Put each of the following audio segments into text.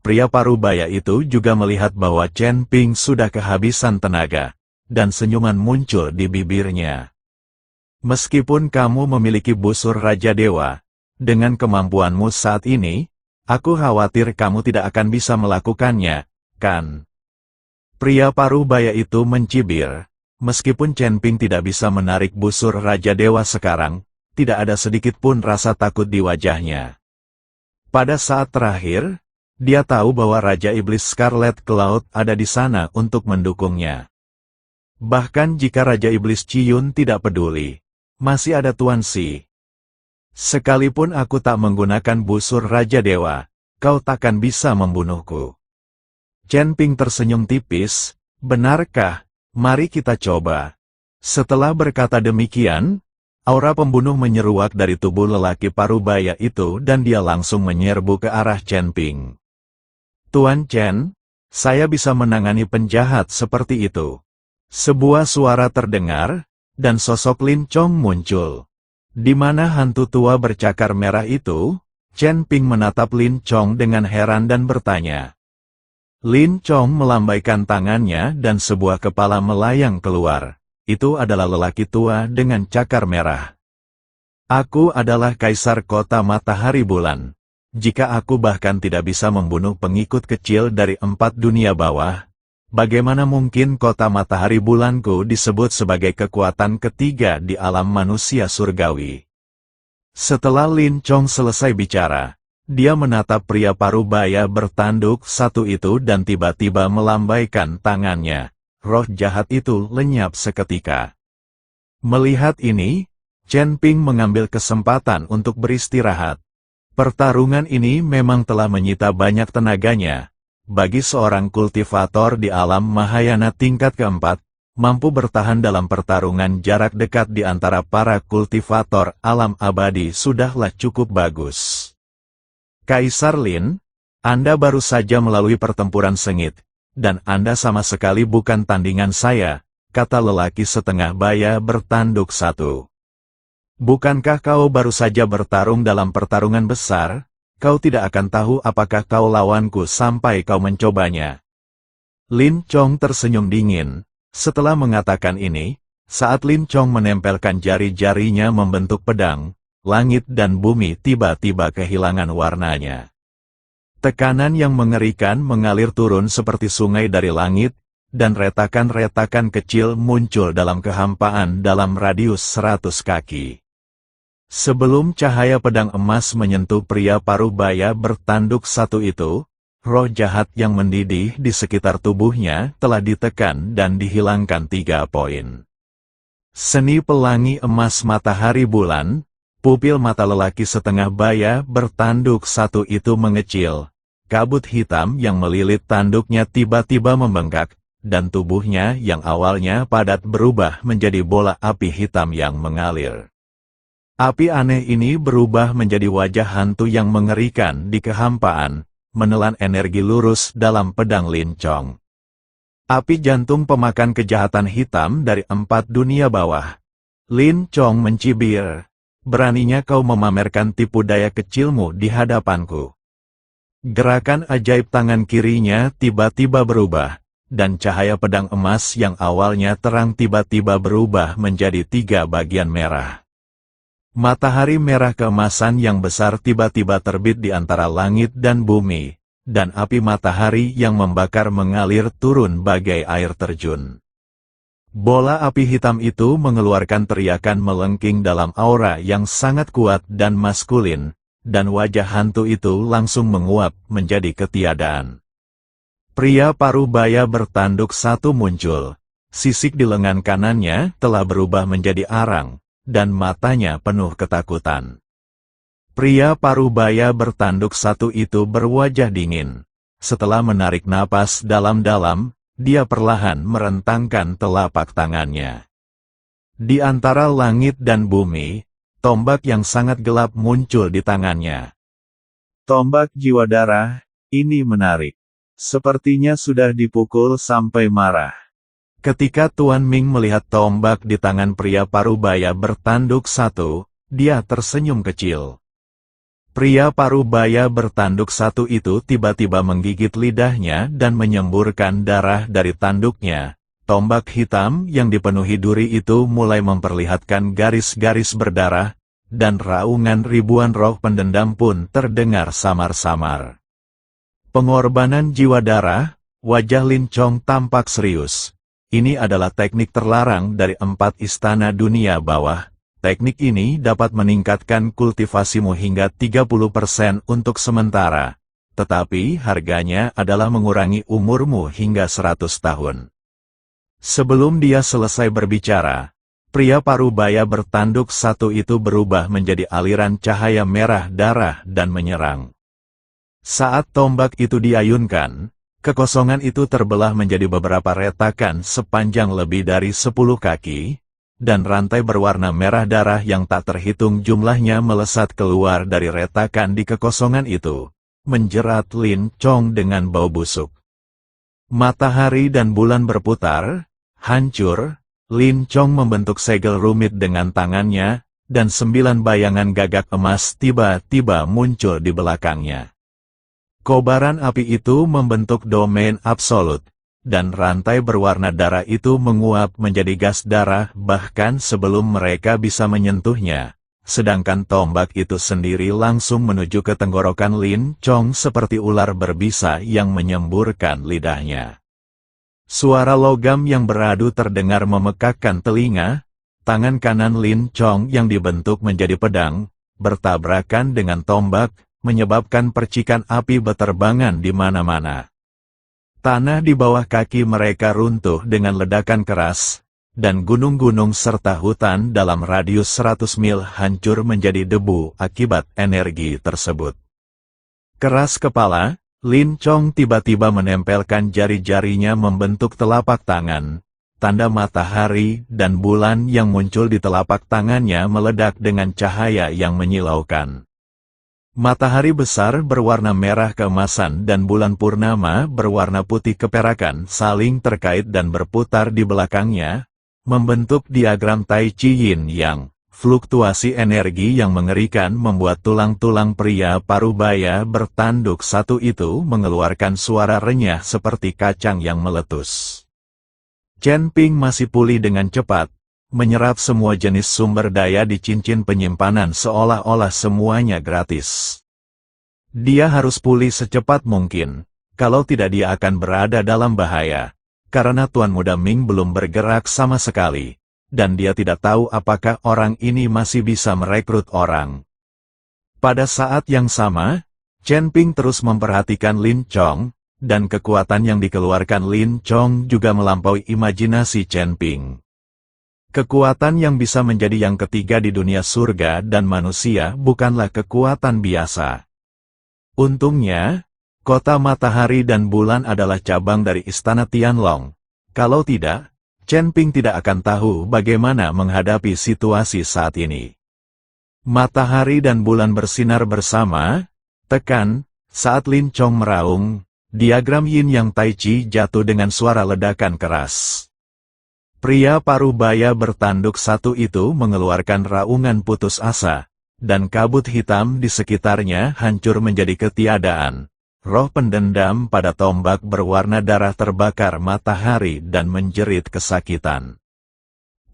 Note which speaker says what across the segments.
Speaker 1: Pria parubaya itu juga melihat bahwa Chen Ping sudah kehabisan tenaga, dan senyuman muncul di bibirnya. Meskipun kamu memiliki busur Raja Dewa, dengan kemampuanmu saat ini, aku khawatir kamu tidak akan bisa melakukannya, kan? Pria parubaya itu mencibir. Meskipun Chen Ping tidak bisa menarik busur Raja Dewa sekarang, tidak ada sedikit pun rasa takut di wajahnya. Pada saat terakhir, dia tahu bahwa Raja Iblis Scarlet Cloud ada di sana untuk mendukungnya. Bahkan jika Raja Iblis Ciyun tidak peduli, masih ada Tuan Si. Sekalipun aku tak menggunakan busur Raja Dewa, kau takkan bisa membunuhku. Chen Ping tersenyum tipis, benarkah? Mari kita coba. Setelah berkata demikian, aura pembunuh menyeruak dari tubuh lelaki parubaya itu dan dia langsung menyerbu ke arah Chen Ping. Tuan Chen, saya bisa menangani penjahat seperti itu. Sebuah suara terdengar, dan sosok Lin Chong muncul. Di mana hantu tua bercakar merah itu? Chen Ping menatap Lin Chong dengan heran dan bertanya. Lin Chong melambaikan tangannya dan sebuah kepala melayang keluar. Itu adalah lelaki tua dengan cakar merah. Aku adalah Kaisar Kota Matahari Bulan. Jika aku bahkan tidak bisa membunuh pengikut kecil dari 4 dunia bawah, bagaimana mungkin Kota Matahari Bulanku disebut sebagai kekuatan ketiga di alam manusia surgawi? Setelah Lin Chong selesai bicara, dia menatap pria parubaya bertanduk satu itu dan tiba-tiba melambaikan tangannya. Roh jahat itu lenyap seketika. Melihat ini, Chen Ping mengambil kesempatan untuk beristirahat. Pertarungan ini memang telah menyita banyak tenaganya. Bagi seorang kultivator di alam Mahayana tingkat keempat, mampu bertahan dalam pertarungan jarak dekat di antara para kultivator alam abadi sudahlah cukup bagus. Kaisar Lin, Anda baru saja melalui pertempuran sengit, dan Anda sama sekali bukan tandingan saya, kata lelaki setengah baya bertanduk satu. Bukankah kau baru saja bertarung dalam pertarungan besar? Kau tidak akan tahu apakah kau lawanku sampai kau mencobanya. Lin Chong tersenyum dingin. Setelah mengatakan ini, saat Lin Chong menempelkan jari-jarinya membentuk pedang, langit dan bumi tiba-tiba kehilangan warnanya. Tekanan yang mengerikan mengalir turun seperti sungai dari langit, dan retakan-retakan kecil muncul dalam kehampaan dalam radius 100 kaki. Sebelum cahaya pedang emas menyentuh pria parubaya bertanduk satu itu, roh jahat yang mendidih di sekitar tubuhnya telah ditekan dan dihilangkan 3 poin. Seni pelangi emas matahari bulan, pupil mata lelaki setengah baya bertanduk satu itu mengecil. Kabut hitam yang melilit tanduknya tiba-tiba membengkak, dan tubuhnya yang awalnya padat berubah menjadi bola api hitam yang mengalir. Api aneh ini berubah menjadi wajah hantu yang mengerikan di kehampaan, menelan energi lurus dalam pedang Lin Chong. Api jantung pemakan kejahatan hitam dari 4 dunia bawah. Lin Chong mencibir. Beraninya kau memamerkan tipu daya kecilmu di hadapanku. Gerakan ajaib tangan kirinya tiba-tiba berubah, dan cahaya pedang emas yang awalnya terang tiba-tiba berubah menjadi 3 bagian merah. Matahari merah keemasan yang besar tiba-tiba terbit di antara langit dan bumi, dan api matahari yang membakar mengalir turun bagai air terjun. Bola api hitam itu mengeluarkan teriakan melengking dalam aura yang sangat kuat dan maskulin, dan wajah hantu itu langsung menguap menjadi ketiadaan. Pria parubaya bertanduk satu muncul. Sisik di lengan kanannya telah berubah menjadi arang, dan matanya penuh ketakutan. Pria parubaya bertanduk satu itu berwajah dingin. Setelah menarik napas dalam-dalam, dia perlahan merentangkan telapak tangannya. Di antara langit dan bumi, tombak yang sangat gelap muncul di tangannya. Tombak jiwa darah, ini menarik. Sepertinya sudah dipukul sampai marah. Ketika Tuan Ming melihat tombak di tangan pria parubaya bertanduk satu, dia tersenyum kecil. Pria parubaya bertanduk satu itu tiba-tiba menggigit lidahnya dan menyemburkan darah dari tanduknya. Tombak hitam yang dipenuhi duri itu mulai memperlihatkan garis-garis berdarah, dan raungan ribuan roh pendendam pun terdengar samar-samar. Pengorbanan jiwa darah, wajah Lin Chong tampak serius. Ini adalah teknik terlarang dari 4 istana dunia bawah. Teknik ini dapat meningkatkan kultivasimu hingga 30% untuk sementara. Tetapi harganya adalah mengurangi umurmu hingga 100 tahun. Sebelum dia selesai berbicara, pria parubaya bertanduk satu itu berubah menjadi aliran cahaya merah darah dan menyerang. Saat tombak itu diayunkan, kekosongan itu terbelah menjadi beberapa retakan sepanjang lebih dari 10 kaki, dan rantai berwarna merah darah yang tak terhitung jumlahnya melesat keluar dari retakan di kekosongan itu, menjerat Lin Chong dengan bau busuk. Matahari dan bulan berputar, hancur, Lin Chong membentuk segel rumit dengan tangannya, dan 9 bayangan gagak emas tiba-tiba muncul di belakangnya. Kobaran api itu membentuk domain absolut, dan rantai berwarna darah itu menguap menjadi gas darah bahkan sebelum mereka bisa menyentuhnya, sedangkan tombak itu sendiri langsung menuju ke tenggorokan Lin Chong seperti ular berbisa yang menyemburkan lidahnya. Suara logam yang beradu terdengar memekakkan telinga, tangan kanan Lin Chong yang dibentuk menjadi pedang, bertabrakan dengan tombak, menyebabkan percikan api beterbangan di mana-mana. Tanah di bawah kaki mereka runtuh dengan ledakan keras, dan gunung-gunung serta hutan dalam radius 100 mil hancur menjadi debu akibat energi tersebut. Keras kepala, Lin Chong tiba-tiba menempelkan jari-jarinya membentuk telapak tangan. Tanda matahari dan bulan yang muncul di telapak tangannya meledak dengan cahaya yang menyilaukan. Matahari besar berwarna merah keemasan dan bulan purnama berwarna putih keperakan saling terkait dan berputar di belakangnya, membentuk diagram Tai Chi Yin Yang. Fluktuasi energi yang mengerikan membuat tulang-tulang pria parubaya bertanduk satu itu mengeluarkan suara renyah seperti kacang yang meletus. Chen Ping masih pulih dengan cepat, menyerap semua jenis sumber daya di cincin penyimpanan seolah-olah semuanya gratis. Dia harus pulih secepat mungkin, kalau tidak dia akan berada dalam bahaya, karena Tuan Muda Ming belum bergerak sama sekali. Dan dia tidak tahu apakah orang ini masih bisa merekrut orang. Pada saat yang sama, Chen Ping terus memperhatikan Lin Chong, dan kekuatan yang dikeluarkan Lin Chong juga melampaui imajinasi Chen Ping. Kekuatan yang bisa menjadi yang ketiga di dunia surga dan manusia bukanlah kekuatan biasa. Untungnya, kota matahari dan bulan adalah cabang dari Istana Tianlong. Kalau tidak, Chen Ping tidak akan tahu bagaimana menghadapi situasi saat ini. Matahari dan bulan bersinar bersama, tekan, saat Lin Chong meraung, diagram Yin Yang Tai Chi jatuh dengan suara ledakan keras. Pria parubaya bertanduk satu itu mengeluarkan raungan putus asa, dan kabut hitam di sekitarnya hancur menjadi ketiadaan. Roh pendendam pada tombak berwarna darah terbakar matahari dan menjerit kesakitan.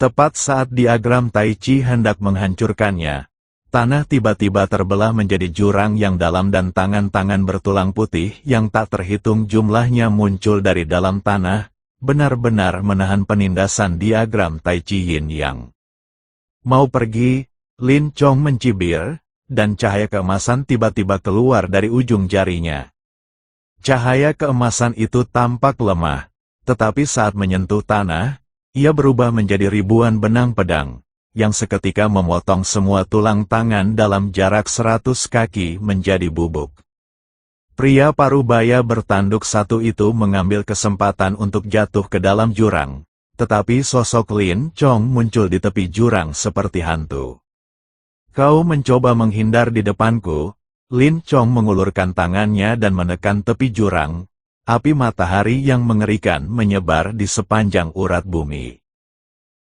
Speaker 1: Tepat saat diagram Tai Chi hendak menghancurkannya, tanah tiba-tiba terbelah menjadi jurang yang dalam dan tangan-tangan bertulang putih yang tak terhitung jumlahnya muncul dari dalam tanah, benar-benar menahan penindasan diagram Tai Chi Yin Yang. Mau pergi, Lin Chong mencibir, dan cahaya keemasan tiba-tiba keluar dari ujung jarinya. Cahaya keemasan itu tampak lemah, tetapi saat menyentuh tanah, ia berubah menjadi ribuan benang pedang, yang seketika memotong semua tulang tangan dalam jarak 100 kaki menjadi bubuk. Pria parubaya bertanduk satu itu mengambil kesempatan untuk jatuh ke dalam jurang, tetapi sosok Lin Chong muncul di tepi jurang seperti hantu. Kau mencoba menghindar di depanku? Lin Chong mengulurkan tangannya dan menekan tepi jurang. Api matahari yang mengerikan menyebar di sepanjang urat bumi.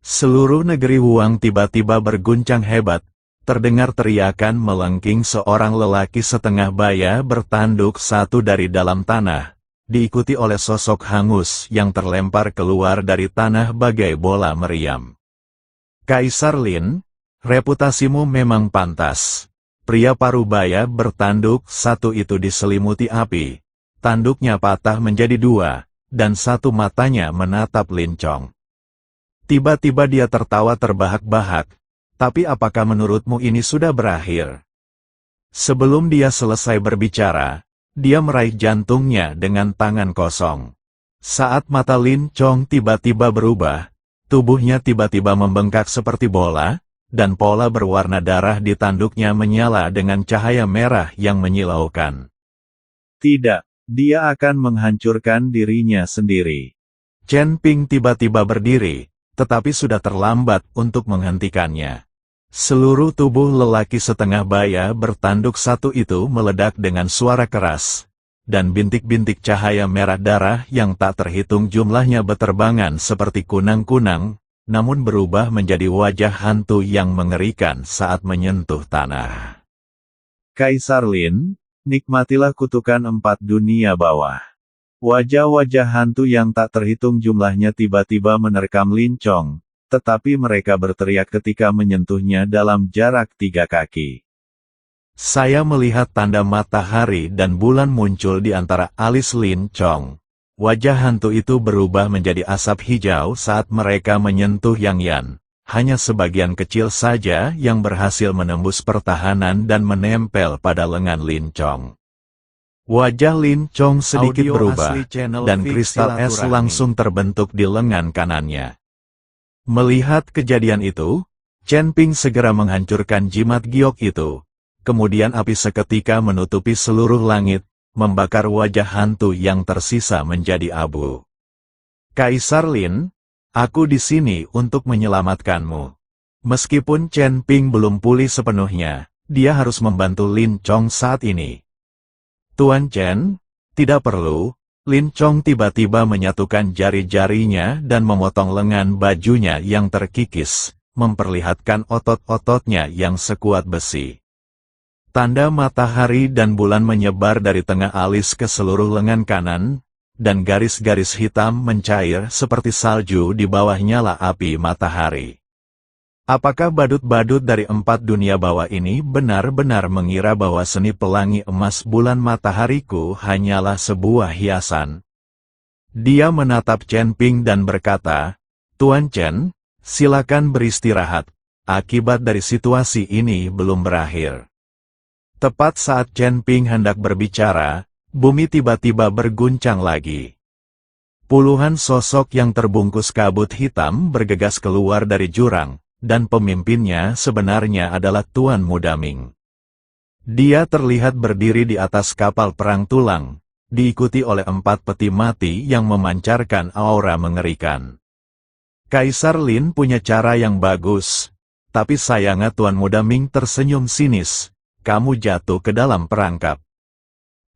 Speaker 1: Seluruh negeri Wuang tiba-tiba berguncang hebat. terdengar teriakan melengking seorang lelaki setengah baya bertanduk satu dari dalam tanah, diikuti oleh sosok hangus yang terlempar keluar dari tanah bagai bola meriam. Kaisar Lin, reputasimu memang pantas. Pria parubaya bertanduk satu itu diselimuti api. Tanduknya patah menjadi dua, dan satu matanya menatap Lin Chong. Tiba-tiba dia tertawa terbahak-bahak. Tapi apakah menurutmu ini sudah berakhir? Sebelum dia selesai berbicara, dia meraih jantungnya dengan tangan kosong. Saat mata Lin Chong tiba-tiba berubah, tubuhnya tiba-tiba membengkak seperti bola, dan pola berwarna darah di tanduknya menyala dengan cahaya merah yang menyilaukan. Tidak, dia akan menghancurkan dirinya sendiri. Chen Ping tiba-tiba berdiri, tetapi sudah terlambat untuk menghentikannya. Seluruh tubuh lelaki setengah baya bertanduk satu itu meledak dengan suara keras, dan bintik-bintik cahaya merah darah yang tak terhitung jumlahnya beterbangan seperti kunang-kunang, namun berubah menjadi wajah hantu yang mengerikan saat menyentuh tanah. Kaisar Lin, nikmatilah kutukan 4 dunia bawah. Wajah-wajah hantu yang tak terhitung jumlahnya tiba-tiba menerkam Lin Chong. Tetapi mereka berteriak ketika menyentuhnya dalam jarak 3 kaki. Saya melihat tanda matahari dan bulan muncul di antara alis Lin Chong. Wajah hantu itu berubah menjadi asap hijau saat mereka menyentuh Yang Yan. Hanya sebagian kecil saja yang berhasil menembus pertahanan dan menempel pada lengan Lin Chong. Wajah Lin Chong sedikit berubah, dan kristal es langsung terbentuk di lengan kanannya. Melihat kejadian itu, Chen Ping segera menghancurkan jimat giok itu. Kemudian api seketika menutupi seluruh langit, membakar wajah hantu yang tersisa menjadi abu. Kaisar Lin, aku di sini untuk menyelamatkanmu. Meskipun Chen Ping belum pulih sepenuhnya, dia harus membantu Lin Chong saat ini. Tuan Chen, tidak perlu. Lin Chong tiba-tiba menyatukan jari-jarinya dan memotong lengan bajunya yang terkikis, memperlihatkan otot-ototnya yang sekuat besi. Tanda matahari dan bulan menyebar dari tengah alis ke seluruh lengan kanan, dan garis-garis hitam mencair seperti salju di bawah nyala api matahari. Apakah badut-badut dari 4 dunia bawah ini benar-benar mengira bahwa seni pelangi emas bulan matahariku hanyalah sebuah hiasan? Dia menatap Chen Ping dan berkata, Tuan Chen, silakan beristirahat. Akibat dari situasi ini belum berakhir. Tepat saat Chen Ping hendak berbicara, bumi tiba-tiba berguncang lagi. Puluhan sosok yang terbungkus kabut hitam bergegas keluar dari jurang. Dan pemimpinnya sebenarnya adalah Tuan Muda Ming. Dia terlihat berdiri di atas kapal perang tulang, diikuti oleh 4 peti mati yang memancarkan aura mengerikan. Kaisar Lin punya cara yang bagus, tapi sayangnya Tuan Muda Ming tersenyum sinis, kamu jatuh ke dalam perangkap.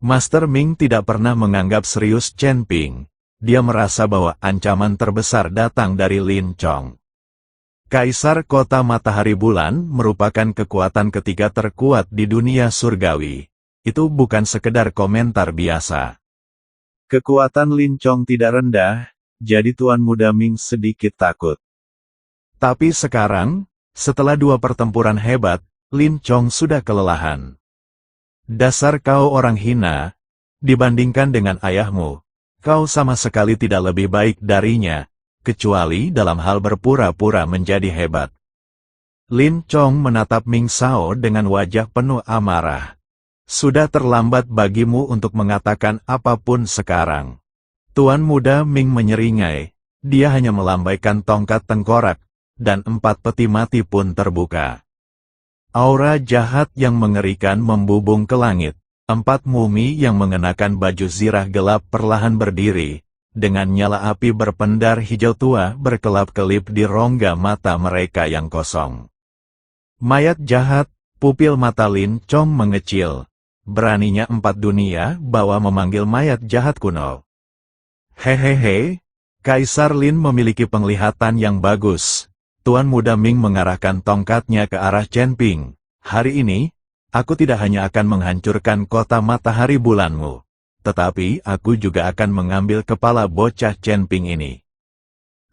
Speaker 1: Master Ming tidak pernah menganggap serius Chen Ping, dia merasa bahwa ancaman terbesar datang dari Lin Chong. Kaisar Kota Matahari Bulan merupakan kekuatan ketiga terkuat di dunia surgawi. Itu bukan sekedar komentar biasa. Kekuatan Lin Chong tidak rendah, jadi Tuan Muda Ming sedikit takut. Tapi sekarang, setelah 2 pertempuran hebat, Lin Chong sudah kelelahan. Dasar kau orang hina, dibandingkan dengan ayahmu, kau sama sekali tidak lebih baik darinya. Kecuali dalam hal berpura-pura menjadi hebat. Lin Chong menatap Ming Sao dengan wajah penuh amarah. Sudah terlambat bagimu untuk mengatakan apapun sekarang. Tuan Muda Ming menyeringai, dia hanya melambaikan tongkat tengkorak, dan 4 peti mati pun terbuka. Aura jahat yang mengerikan membubung ke langit. 4 mumi yang mengenakan baju zirah gelap perlahan berdiri. Dengan nyala api berpendar hijau tua berkelap-kelip di rongga mata mereka yang kosong. Mayat jahat, pupil mata Lin Chong mengecil. Beraninya 4 dunia bawah memanggil mayat jahat kuno. Hehehe, Kaisar Lin memiliki penglihatan yang bagus. Tuan Muda Ming mengarahkan tongkatnya ke arah Chen Ping, Hari ini, aku tidak hanya akan menghancurkan kota matahari bulanmu, tetapi aku juga akan mengambil kepala bocah Chen Ping ini.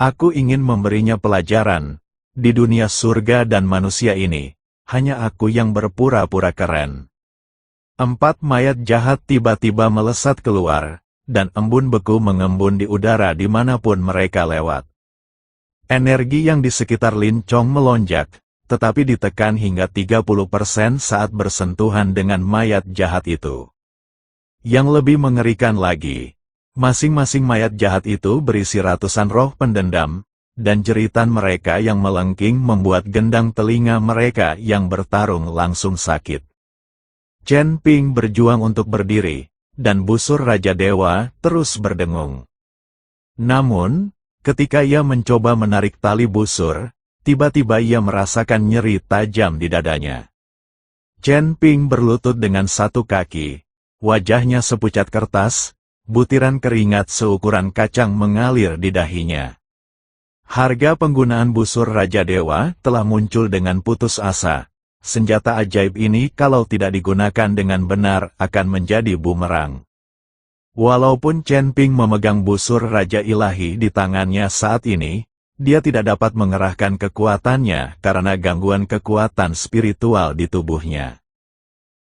Speaker 1: Aku ingin memberinya pelajaran. Di dunia surga dan manusia ini, hanya aku yang berpura-pura keren. 4 mayat jahat tiba-tiba melesat keluar, dan embun beku mengembun di udara dimanapun mereka lewat. Energi yang di sekitar Lin Chong melonjak, tetapi ditekan hingga 30% saat bersentuhan dengan mayat jahat itu. Yang lebih mengerikan lagi, masing-masing mayat jahat itu berisi ratusan roh pendendam, dan jeritan mereka yang melengking membuat gendang telinga mereka yang bertarung langsung sakit. Chen Ping berjuang untuk berdiri, dan busur Raja Dewa terus berdengung. Namun, ketika ia mencoba menarik tali busur, tiba-tiba ia merasakan nyeri tajam di dadanya. Chen Ping berlutut dengan satu kaki, wajahnya sepucat kertas, butiran keringat seukuran kacang mengalir di dahinya. Harga penggunaan busur Raja Dewa telah muncul dengan putus asa. Senjata ajaib ini kalau tidak digunakan dengan benar akan menjadi bumerang. Walaupun Chen Ping memegang busur Raja Ilahi di tangannya saat ini, dia tidak dapat mengerahkan kekuatannya karena gangguan kekuatan spiritual di tubuhnya.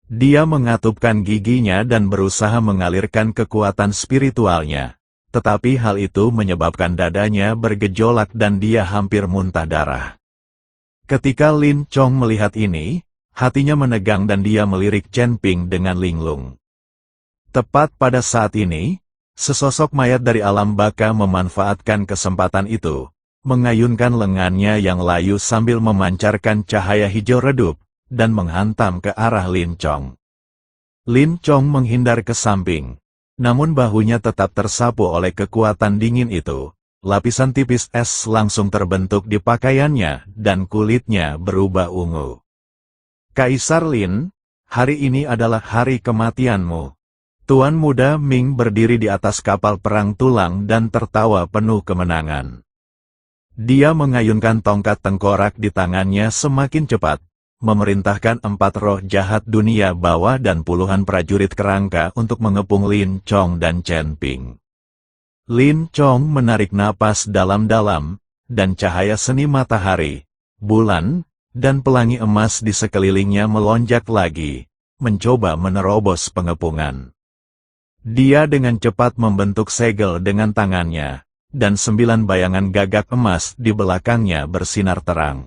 Speaker 1: Dia mengatupkan giginya dan berusaha mengalirkan kekuatan spiritualnya. Tetapi hal itu menyebabkan dadanya bergejolak dan dia hampir muntah darah. Ketika Lin Chong melihat ini, hatinya menegang dan dia melirik Chen Ping dengan linglung. Tepat pada saat ini, sesosok mayat dari alam baka memanfaatkan kesempatan itu, mengayunkan lengannya yang layu sambil memancarkan cahaya hijau redup, dan menghantam ke arah Lin Chong. Lin Chong menghindar ke samping. Namun bahunya tetap tersapu oleh kekuatan dingin itu. Lapisan tipis es langsung terbentuk di pakaiannya dan kulitnya berubah ungu. Kaisar Lin, hari ini adalah hari kematianmu. Tuan muda Ming berdiri di atas kapal perang tulang dan tertawa penuh kemenangan. Dia mengayunkan tongkat tengkorak di tangannya semakin cepat, memerintahkan 4 roh jahat dunia bawah dan puluhan prajurit kerangka untuk mengepung Lin Chong dan Chen Ping. Lin Chong menarik napas dalam-dalam, dan cahaya seni matahari, bulan, dan pelangi emas di sekelilingnya melonjak lagi, mencoba menerobos pengepungan. Dia dengan cepat membentuk segel dengan tangannya, dan 9 bayangan gagak emas di belakangnya bersinar terang.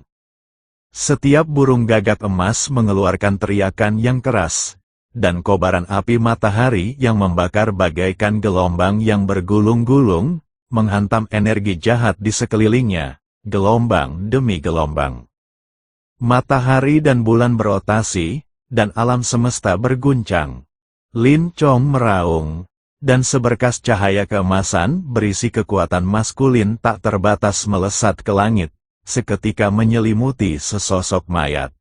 Speaker 1: Setiap burung gagak emas mengeluarkan teriakan yang keras, dan kobaran api matahari yang membakar bagaikan gelombang yang bergulung-gulung, menghantam energi jahat di sekelilingnya, gelombang demi gelombang. Matahari dan bulan berotasi, dan alam semesta berguncang. Lin Chong meraung, dan seberkas cahaya keemasan berisi kekuatan maskulin tak terbatas melesat ke langit, seketika menyelimuti sesosok mayat.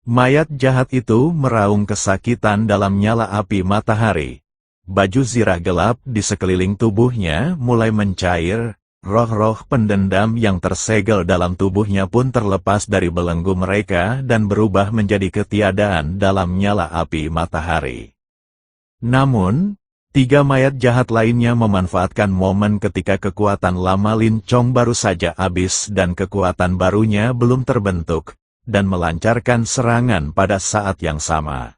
Speaker 1: Mayat jahat itu meraung kesakitan dalam nyala api matahari. Baju zirah gelap di sekeliling tubuhnya mulai mencair, roh-roh pendendam yang tersegel dalam tubuhnya pun terlepas dari belenggu mereka dan berubah menjadi ketiadaan dalam nyala api matahari. Namun, 3 mayat jahat lainnya memanfaatkan momen ketika kekuatan lama Lin Chong baru saja habis dan kekuatan barunya belum terbentuk, dan melancarkan serangan pada saat yang sama.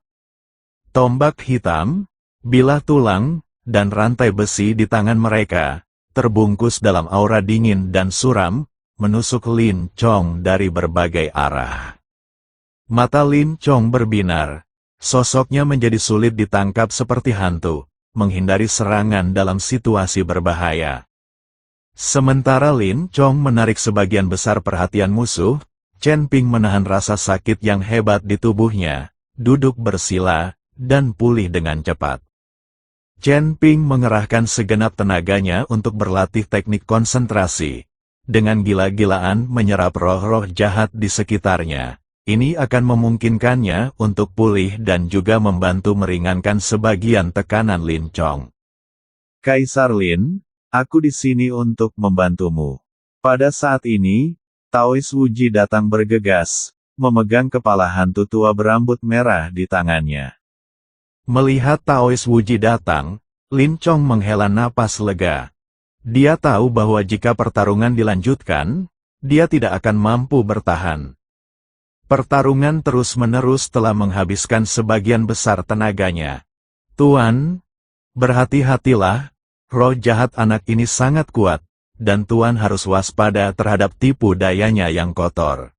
Speaker 1: Tombak hitam, bilah tulang, dan rantai besi di tangan mereka, terbungkus dalam aura dingin dan suram, menusuk Lin Chong dari berbagai arah. Mata Lin Chong berbinar, sosoknya menjadi sulit ditangkap seperti hantu, menghindari serangan dalam situasi berbahaya. Sementara Lin Chong menarik sebagian besar perhatian musuh, Chen Ping menahan rasa sakit yang hebat di tubuhnya, duduk bersila, dan pulih dengan cepat. Chen Ping mengerahkan segenap tenaganya untuk berlatih teknik konsentrasi. Dengan gila-gilaan menyerap roh-roh jahat di sekitarnya. Ini akan memungkinkannya untuk pulih dan juga membantu meringankan sebagian tekanan Lin Chong. Kaisar Lin, aku di sini untuk membantumu. Pada saat ini, Taois Wuji datang bergegas,
Speaker 2: memegang kepala hantu tua berambut merah di tangannya.
Speaker 1: Melihat Taois Wuji datang, Lin Chong menghela napas lega. Dia tahu bahwa jika pertarungan dilanjutkan, dia tidak akan mampu bertahan. Pertarungan terus-menerus telah menghabiskan sebagian besar tenaganya. Tuan, berhati-hatilah, roh jahat anak ini sangat kuat, dan Tuan harus waspada terhadap tipu dayanya yang kotor.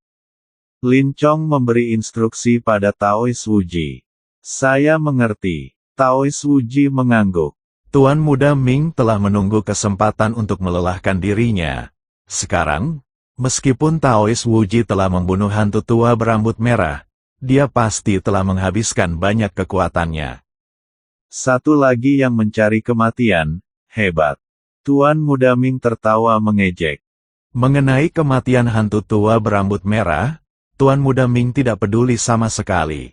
Speaker 2: Lin Chong memberi instruksi pada Taois Wuji. Saya mengerti. Taois Wuji mengangguk.
Speaker 1: Tuan muda Ming telah menunggu kesempatan untuk melelahkan dirinya. Sekarang, meskipun Taois Wuji telah membunuh hantu tua berambut merah, dia pasti telah menghabiskan banyak kekuatannya.
Speaker 2: Satu lagi yang mencari kematian, hebat. Tuan muda Ming tertawa mengejek.
Speaker 1: Mengenai kematian hantu tua berambut merah, Tuan muda Ming tidak peduli sama sekali.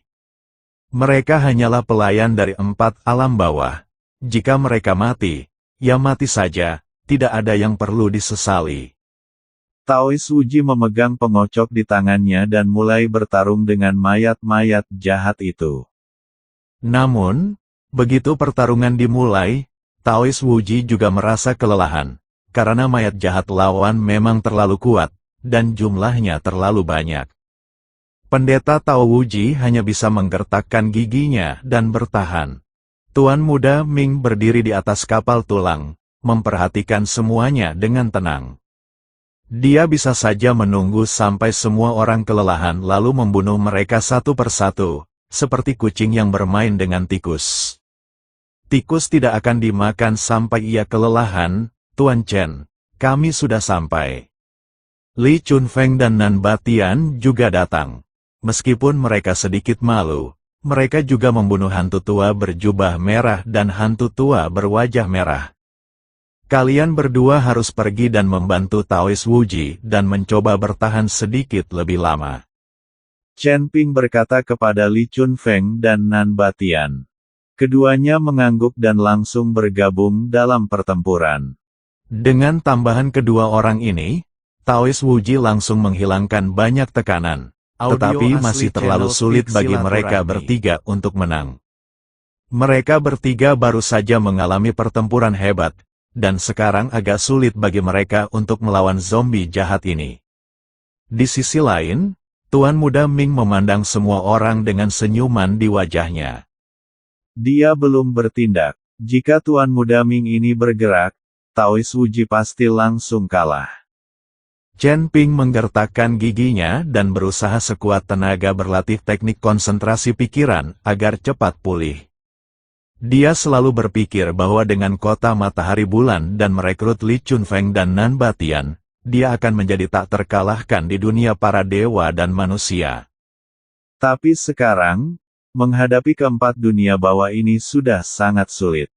Speaker 1: Mereka hanyalah pelayan dari 4 alam bawah. Jika mereka mati, ya mati saja, tidak ada yang perlu disesali.
Speaker 2: Taois Wuji memegang pengocok di tangannya dan mulai bertarung dengan mayat-mayat jahat itu.
Speaker 1: Namun, begitu pertarungan dimulai, Taois Wuji juga merasa kelelahan, karena mayat jahat lawan memang terlalu kuat, dan jumlahnya terlalu banyak. Pendeta Tao Wuji hanya bisa menggertakkan giginya dan bertahan. Tuan muda Ming berdiri di atas kapal tulang, memperhatikan semuanya dengan tenang. Dia bisa saja menunggu sampai semua orang kelelahan lalu membunuh mereka satu persatu, seperti kucing yang bermain dengan tikus. Tikus tidak akan dimakan sampai ia kelelahan. Tuan Chen, kami sudah sampai. Li Chunfeng dan Nan Batian juga datang. Meskipun mereka sedikit malu, mereka juga membunuh hantu tua berjubah merah dan hantu tua berwajah merah. Kalian berdua harus pergi dan membantu Taois Wuji dan mencoba bertahan sedikit lebih lama.
Speaker 2: Chen Ping berkata kepada Li Chunfeng dan Nan Batian. Keduanya mengangguk dan langsung bergabung dalam pertempuran.
Speaker 1: Dengan tambahan kedua orang ini, Taois Wuji langsung menghilangkan banyak tekanan. Tetapi masih terlalu sulit bagi mereka bertiga untuk menang. Mereka bertiga baru saja mengalami pertempuran hebat, dan sekarang agak sulit bagi mereka untuk melawan zombie jahat ini. Di sisi lain, Tuan muda Ming memandang semua orang dengan senyuman di wajahnya.
Speaker 2: Dia belum bertindak. Jika Tuan muda Ming ini bergerak, Taois Wuji pasti langsung kalah.
Speaker 1: Chen Ping menggertakkan giginya dan berusaha sekuat tenaga berlatih teknik konsentrasi pikiran agar cepat pulih. Dia selalu berpikir bahwa dengan kota matahari bulan dan merekrut Li Chunfeng dan Nan Batian, dia akan menjadi tak terkalahkan di dunia para dewa dan manusia.
Speaker 2: Tapi sekarang, menghadapi keempat dunia bawah ini sudah sangat sulit.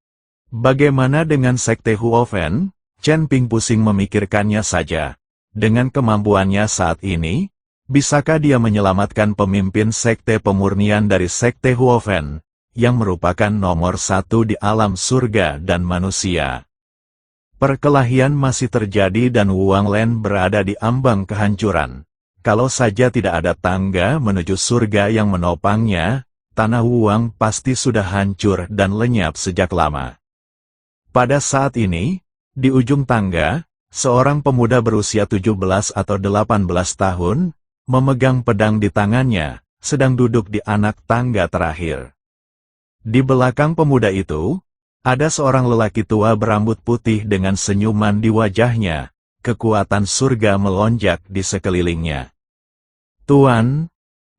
Speaker 1: Bagaimana dengan Sekte Huofen? Chen Ping pusing memikirkannya saja. Dengan kemampuannya saat ini, bisakah dia menyelamatkan pemimpin Sekte Pemurnian dari Sekte Huofen, yang merupakan nomor 1 di alam surga dan manusia? Perkelahian masih terjadi dan Wang Len berada di ambang kehancuran. Kalau saja tidak ada tangga menuju surga yang menopangnya, tanah Wuang pasti sudah hancur dan lenyap sejak lama. Pada saat ini, di ujung tangga, seorang pemuda berusia 17 atau 18 tahun, memegang pedang di tangannya, sedang duduk di anak tangga terakhir. Di belakang pemuda itu, ada seorang lelaki tua berambut putih dengan senyuman di wajahnya, kekuatan surga melonjak di sekelilingnya. Tuan,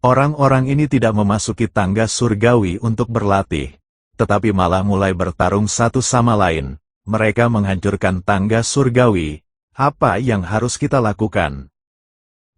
Speaker 1: orang-orang ini tidak memasuki tangga surgawi untuk berlatih, tetapi malah mulai bertarung satu sama lain. Mereka menghancurkan tangga surgawi. Apa yang harus kita lakukan?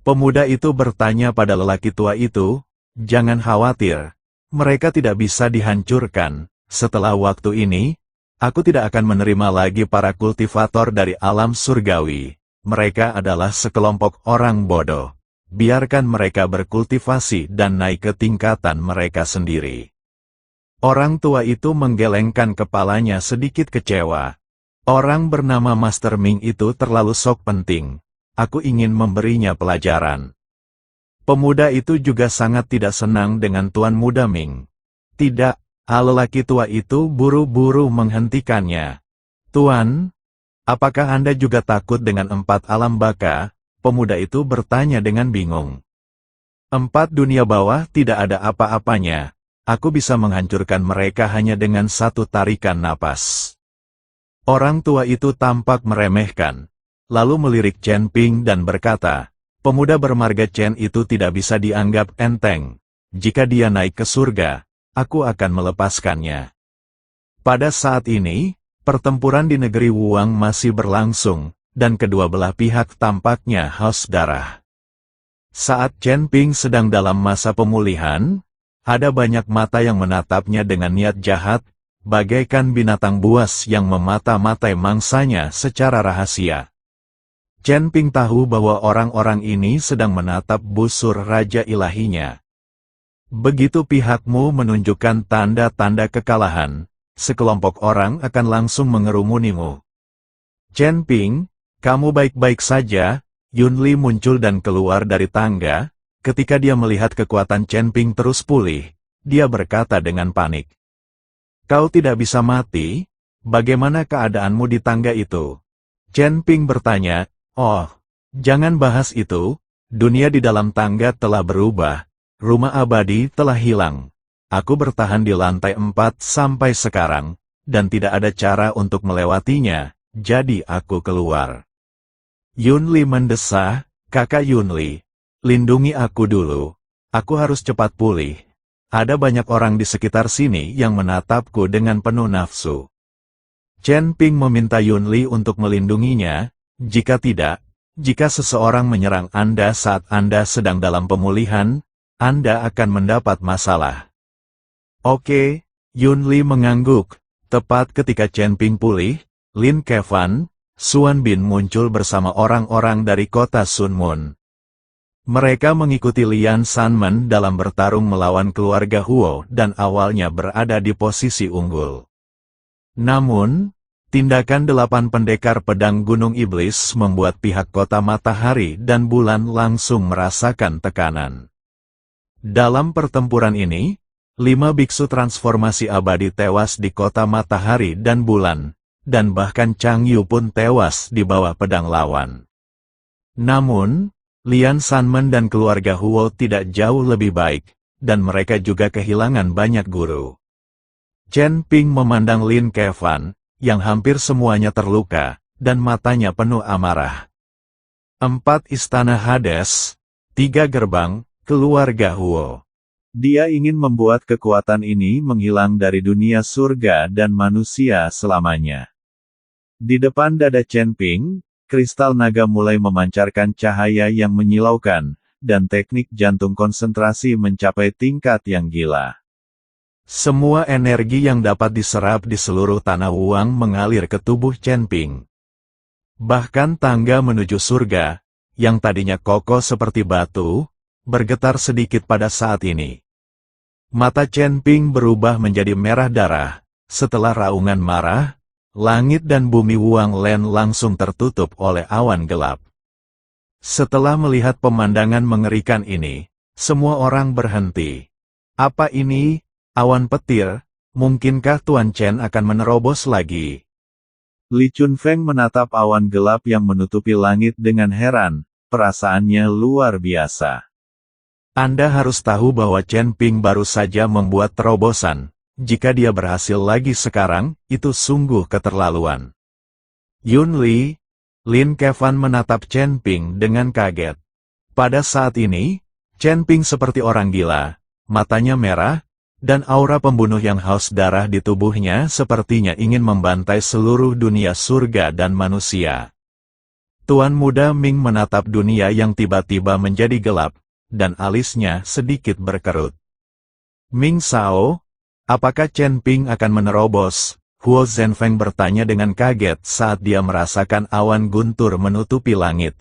Speaker 1: Pemuda itu bertanya pada lelaki tua itu. Jangan khawatir, mereka tidak bisa dihancurkan. Setelah waktu ini, aku tidak akan menerima lagi para kultivator dari alam surgawi. Mereka adalah sekelompok orang bodoh. Biarkan mereka berkultivasi dan naik ke tingkatan mereka sendiri. Orang tua itu menggelengkan kepalanya sedikit kecewa. Orang bernama Master Ming itu terlalu sok penting. Aku ingin memberinya pelajaran. Pemuda itu juga sangat tidak senang dengan Tuan Muda Ming. Tidak, lelaki tua itu buru-buru menghentikannya. Tuan, apakah Anda juga takut dengan 4 alam baka? Pemuda itu bertanya dengan bingung. 4 dunia bawah tidak ada apa-apanya. Aku bisa menghancurkan mereka hanya dengan 1 tarikan napas. Orang tua itu tampak meremehkan, lalu melirik Chen Ping dan berkata, pemuda bermarga Chen itu tidak bisa dianggap enteng. Jika dia naik ke surga, aku akan melepaskannya. Pada saat ini, pertempuran di negeri Wuang masih berlangsung, dan kedua belah pihak tampaknya haus darah. Saat Chen Ping sedang dalam masa pemulihan, ada banyak mata yang menatapnya dengan niat jahat, bagaikan binatang buas yang memata-matai mangsanya secara rahasia. Chen Ping tahu bahwa orang-orang ini sedang menatap busur raja ilahinya. Begitu pihakmu menunjukkan tanda-tanda kekalahan, sekelompok orang akan langsung mengerumunimu. Chen Ping, kamu baik-baik saja? Yun Li muncul dan keluar dari tangga. Ketika dia melihat kekuatan Chen Ping terus pulih, dia berkata dengan panik. Kau tidak bisa mati? Bagaimana keadaanmu di tangga itu? Chen Ping bertanya, oh, jangan bahas itu, dunia di dalam tangga telah berubah, rumah abadi telah hilang. Aku bertahan di lantai 4 sampai sekarang, dan tidak ada cara untuk melewatinya, jadi aku keluar. Yun Li mendesah, kakak Yun Li, lindungi aku dulu, aku harus cepat pulih. Ada banyak orang di sekitar sini yang menatapku dengan penuh nafsu. Chen Ping meminta Yun Li untuk melindunginya. Jika tidak, jika seseorang menyerang Anda saat Anda sedang dalam pemulihan, Anda akan mendapat masalah. Oke, Yun Li mengangguk. Tepat ketika Chen Ping pulih, Lin Kevan, Xuan Bin muncul bersama orang-orang dari kota Sun Mun. Mereka mengikuti Lian Sanmen dalam bertarung melawan keluarga Huo dan awalnya berada di posisi unggul. Namun, tindakan 8 pendekar pedang Gunung Iblis membuat pihak kota Matahari dan Bulan langsung merasakan tekanan. Dalam pertempuran ini, 5 biksu transformasi abadi tewas di kota Matahari dan Bulan, dan bahkan Chang Yu pun tewas di bawah pedang lawan. Namun, Lian Sanmen dan keluarga Huo tidak jauh lebih baik, dan mereka juga kehilangan banyak guru. Chen Ping memandang Lin Kevan, yang hampir semuanya terluka, dan matanya penuh amarah. 4 istana Hades, 3 gerbang, keluarga Huo.
Speaker 2: Dia ingin membuat kekuatan ini menghilang dari dunia surga dan manusia selamanya. Di depan dada Chen Ping, kristal naga mulai memancarkan cahaya yang menyilaukan, dan teknik jantung konsentrasi mencapai tingkat yang gila.
Speaker 1: Semua energi yang dapat diserap di seluruh tanah Wuang mengalir ke tubuh Chen Ping. Bahkan tangga menuju surga, yang tadinya kokoh seperti batu, bergetar sedikit pada saat ini. Mata Chen Ping berubah menjadi merah darah. Setelah raungan marah, langit dan bumi Wuang Len langsung tertutup oleh awan gelap. Setelah melihat pemandangan mengerikan ini, semua orang berhenti. Apa ini? Awan petir, mungkinkah Tuan Chen akan menerobos lagi?
Speaker 2: Li Chunfeng menatap awan gelap yang menutupi langit dengan heran, perasaannya luar biasa.
Speaker 1: Anda harus tahu bahwa Chen Ping baru saja membuat terobosan. Jika dia berhasil lagi sekarang, itu sungguh keterlaluan. Yun Li, Lin Kevan menatap Chen Ping dengan kaget. Pada saat ini, Chen Ping seperti orang gila, matanya merah, dan aura pembunuh yang haus darah di tubuhnya sepertinya ingin membantai seluruh dunia surga dan manusia. Tuan Muda Ming menatap dunia yang tiba-tiba menjadi gelap, dan alisnya sedikit berkerut. Ming Sao, apakah Chen Ping akan menerobos? Huo Zhenfeng bertanya dengan kaget saat dia merasakan awan guntur menutupi langit.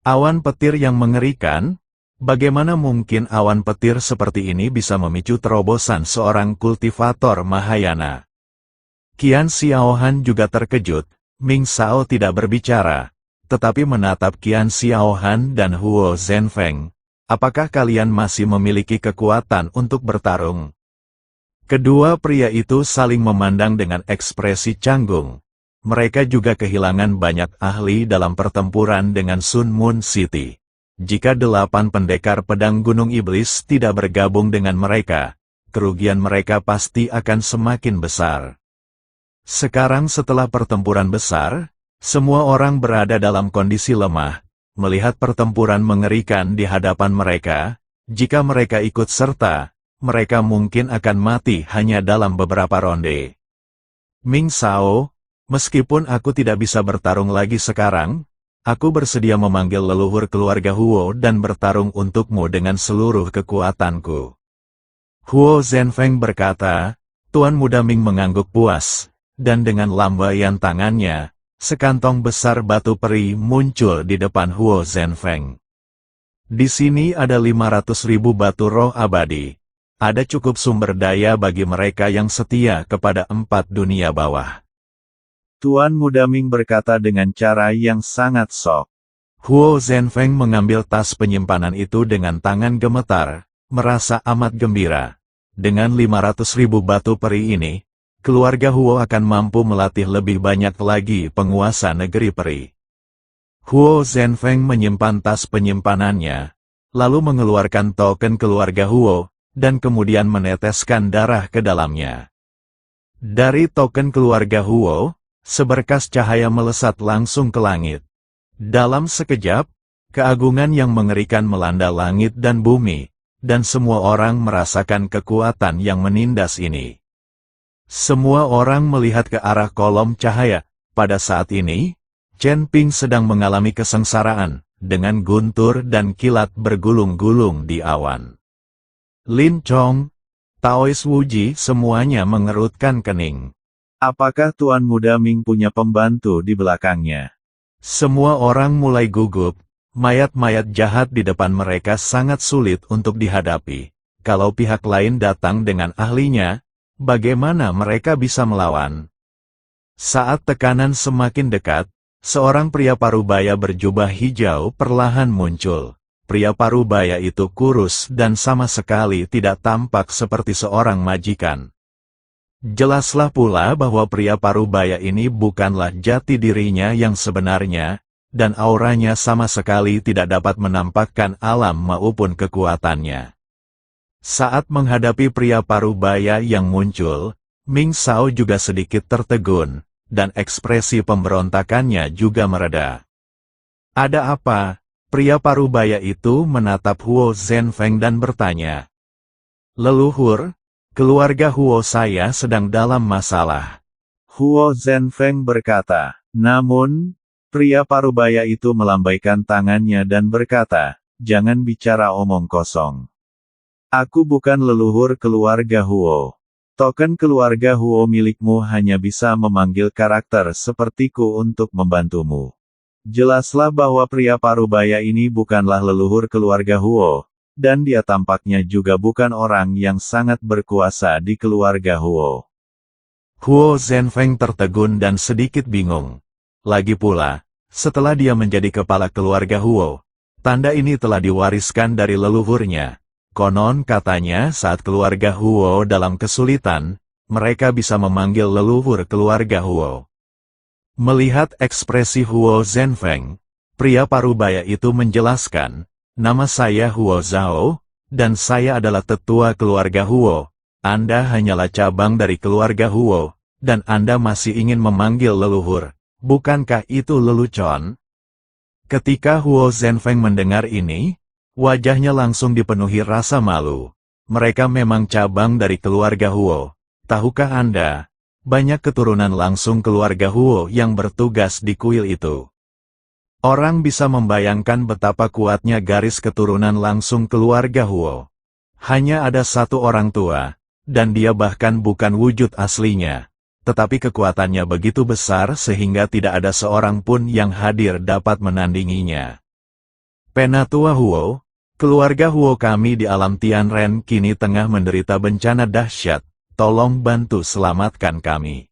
Speaker 1: Awan petir yang mengerikan? Bagaimana mungkin awan petir seperti ini bisa memicu terobosan seorang kultivator Mahayana? Qian Xiaohan juga terkejut. Ming Sao tidak berbicara, tetapi menatap Qian Xiaohan dan Huo Zhenfeng. apakah kalian masih memiliki kekuatan untuk bertarung? Kedua pria itu saling memandang dengan ekspresi canggung. Mereka juga kehilangan banyak ahli dalam pertempuran dengan Sun Moon City. Jika 8 pendekar pedang Gunung Iblis tidak bergabung dengan mereka, kerugian mereka pasti akan semakin besar. Sekarang setelah pertempuran besar, semua orang berada dalam kondisi lemah, melihat pertempuran mengerikan di hadapan mereka. Jika mereka ikut serta, mereka mungkin akan mati hanya dalam beberapa ronde. Ming Shao, meskipun aku tidak bisa bertarung lagi sekarang, aku bersedia memanggil leluhur keluarga Huo dan bertarung untukmu dengan seluruh kekuatanku. Huo Zhenfeng berkata. Tuan Muda Ming mengangguk puas, dan dengan lambaian tangannya, sekantong besar batu peri muncul di depan Huo Zhenfeng. Di sini ada 500.000 batu roh abadi. Ada cukup sumber daya bagi mereka yang setia kepada 4 dunia bawah.
Speaker 2: Tuan Muda Ming berkata dengan cara yang sangat sok.
Speaker 1: Huo Zhenfeng mengambil tas penyimpanan itu dengan tangan gemetar, merasa amat gembira. Dengan 500.000 batu peri ini, keluarga Huo akan mampu melatih lebih banyak lagi penguasa negeri peri. Huo Zhenfeng menyimpan tas penyimpanannya, lalu mengeluarkan token keluarga Huo, dan kemudian meneteskan darah ke dalamnya. Dari token keluarga Huo, seberkas cahaya melesat langsung ke langit. Dalam sekejap, keagungan yang mengerikan melanda langit dan bumi, dan semua orang merasakan kekuatan yang menindas ini. Semua orang melihat ke arah kolom cahaya. Pada saat ini, Chen Ping sedang mengalami kesengsaraan, dengan guntur dan kilat bergulung-gulung di awan. Lin Chong, Taois Wuji semuanya mengerutkan kening.
Speaker 2: Apakah Tuan Muda Ming punya pembantu di belakangnya?
Speaker 1: Semua orang mulai gugup. Mayat-mayat jahat di depan mereka sangat sulit untuk dihadapi. Kalau pihak lain datang dengan ahlinya, bagaimana mereka bisa melawan? Saat tekanan semakin dekat, seorang pria parubaya berjubah hijau perlahan muncul. Pria parubaya itu kurus dan sama sekali tidak tampak seperti seorang majikan. Jelaslah pula bahwa pria parubaya ini bukanlah jati dirinya yang sebenarnya, dan auranya sama sekali tidak dapat menampakkan alam maupun kekuatannya. Saat menghadapi pria parubaya yang muncul, Ming Shao juga sedikit tertegun, dan ekspresi pemberontakannya juga mereda. Ada apa? Pria parubaya itu menatap Huo Zhenfeng dan bertanya. Leluhur, keluarga Huo saya sedang dalam masalah.
Speaker 2: Huo Zhenfeng berkata, namun, pria parubaya itu melambaikan tangannya dan berkata, jangan bicara omong kosong. Aku bukan leluhur keluarga Huo. Token keluarga Huo milikmu hanya bisa memanggil karakter sepertiku untuk membantumu. Jelaslah bahwa pria parubaya ini bukanlah leluhur keluarga Huo, dan dia tampaknya juga bukan orang yang sangat berkuasa di keluarga Huo.
Speaker 1: Huo Zhenfeng tertegun dan sedikit bingung. Lagi pula, setelah dia menjadi kepala keluarga Huo, tanda ini telah diwariskan dari leluhurnya. Konon katanya saat keluarga Huo dalam kesulitan, mereka bisa memanggil leluhur keluarga Huo. Melihat ekspresi Huo Zhenfeng, pria parubaya itu menjelaskan, nama saya Huo Zhao, dan saya adalah tetua keluarga Huo. Anda hanyalah cabang dari keluarga Huo, dan Anda masih ingin memanggil leluhur. Bukankah itu lelucon? Ketika Huo Zhenfeng mendengar ini, wajahnya langsung dipenuhi rasa malu. Mereka memang cabang dari keluarga Huo. Tahukah Anda, banyak keturunan langsung keluarga Huo yang bertugas di kuil itu. Orang bisa membayangkan betapa kuatnya garis keturunan langsung keluarga Huo. Hanya ada satu orang tua, dan dia bahkan bukan wujud aslinya. Tetapi kekuatannya begitu besar sehingga tidak ada seorang pun yang hadir dapat menandinginya. Penatua Huo, keluarga Huo kami di alam Tianren kini tengah menderita bencana dahsyat, tolong bantu selamatkan kami.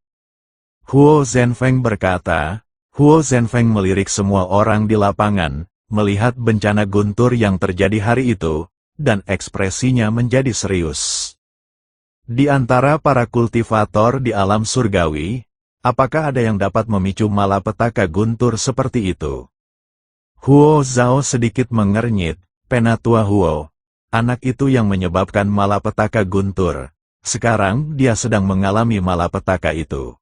Speaker 1: Huo Zhenfeng berkata. Huo Zhenfeng melirik semua orang di lapangan, melihat bencana guntur yang terjadi hari itu, dan ekspresinya menjadi serius. Di antara para kultivator di alam surgawi, apakah ada yang dapat memicu malapetaka guntur seperti itu? Huo Zhao sedikit mengernyit, Penatua Huo. Anak itu yang menyebabkan malapetaka guntur. Sekarang dia sedang mengalami malapetaka itu.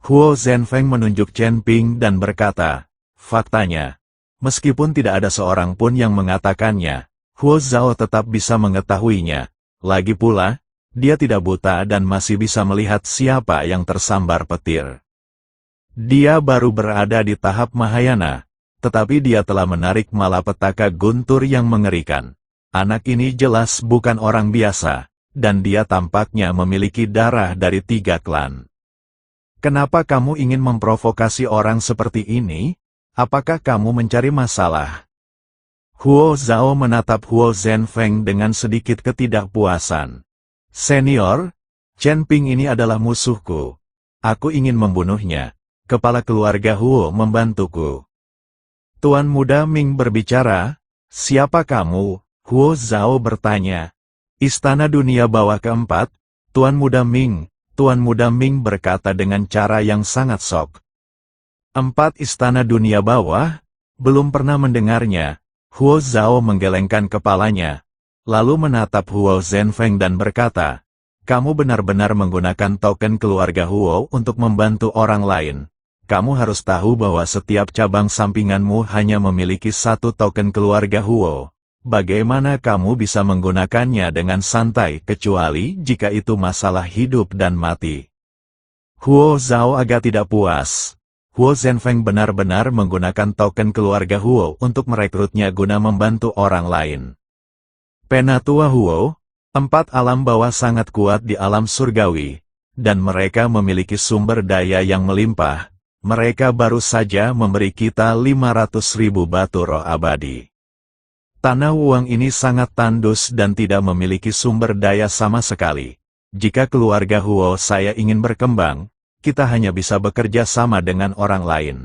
Speaker 1: Huo Zhenfeng menunjuk Chen Ping dan berkata, faktanya, meskipun tidak ada seorang pun yang mengatakannya, Huo Zhao tetap bisa mengetahuinya. Lagi pula, dia tidak buta dan masih bisa melihat siapa yang tersambar petir. Dia baru berada di tahap Mahayana, tetapi dia telah menarik malapetaka guntur yang mengerikan. Anak ini jelas bukan orang biasa, dan dia tampaknya memiliki darah dari 3 klan. Kenapa kamu ingin memprovokasi orang seperti ini? Apakah kamu mencari masalah? Huo Zhao menatap Huo Zhenfeng dengan sedikit ketidakpuasan. Senior, Chen Ping ini adalah musuhku. Aku ingin membunuhnya. Kepala keluarga Huo membantuku. Tuan Muda Ming berbicara, siapa kamu? Huo Zhao bertanya. Istana Dunia Bawah keempat, Tuan Muda Ming. Tuan Muda Ming berkata dengan cara yang sangat sok. 4 Istana Dunia Bawah? Belum pernah mendengarnya. Huo Zhao menggelengkan kepalanya, lalu menatap Huo Zhenfeng dan berkata, kamu benar-benar menggunakan token keluarga Huo untuk membantu orang lain. Kamu harus tahu bahwa setiap cabang sampinganmu hanya memiliki 1 token keluarga Huo. Bagaimana kamu bisa menggunakannya dengan santai kecuali jika itu masalah hidup dan mati? Huo Zhao agak tidak puas. Huo Zhenfeng benar-benar menggunakan token keluarga Huo untuk merekrutnya guna membantu orang lain. Penatua Huo, 4 alam bawah sangat kuat di alam surgawi, dan mereka memiliki sumber daya yang melimpah. Mereka baru saja memberi kita 500.000 batu roh abadi. Tanah uang ini sangat tandus dan tidak memiliki sumber daya sama sekali. Jika keluarga Huo saya ingin berkembang, kita hanya bisa bekerja sama dengan orang lain.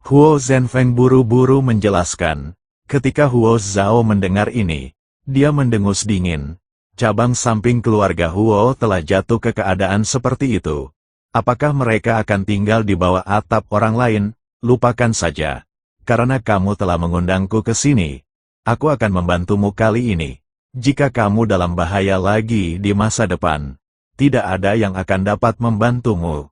Speaker 1: Huo Zhenfeng buru-buru menjelaskan. Ketika Huo Zhao mendengar ini, dia mendengus dingin. Cabang samping keluarga Huo telah jatuh ke keadaan seperti itu. Apakah mereka akan tinggal di bawah atap orang lain? Lupakan saja. Karena kamu telah mengundangku ke sini, aku akan membantumu kali ini. Jika kamu dalam bahaya lagi di masa depan, tidak ada yang akan dapat membantumu.